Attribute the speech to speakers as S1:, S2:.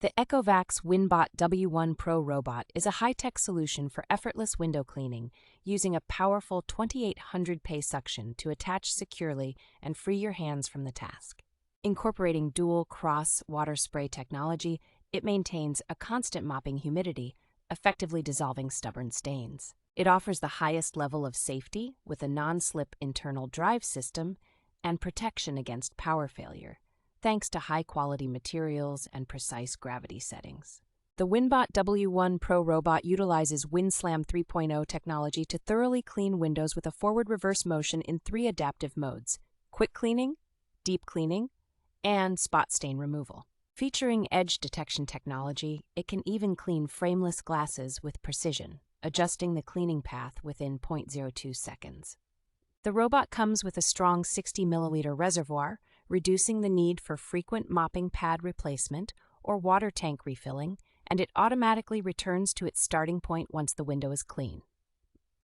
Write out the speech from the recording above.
S1: The ECOVACS Winbot W1 Pro Robot is a high-tech solution for effortless window cleaning using a powerful 2800 PA suction to attach securely and free your hands from the task. Incorporating dual cross water spray technology, it maintains a constant mopping humidity, effectively dissolving stubborn stains. It offers the highest level of safety with a non-slip internal drive system and protection against power failure, thanks to high-quality materials and precise gravity settings. The Winbot W1 Pro Robot utilizes WinSlam 3.0 technology to thoroughly clean windows with a forward-reverse motion in 3 adaptive modes: quick cleaning, deep cleaning, and spot stain removal. Featuring edge detection technology, it can even clean frameless glasses with precision, adjusting the cleaning path within 0.02 seconds. The robot comes with a strong 60-milliliter reservoir, reducing the need for frequent mopping pad replacement or water tank refilling, and it automatically returns to its starting point once the window is clean.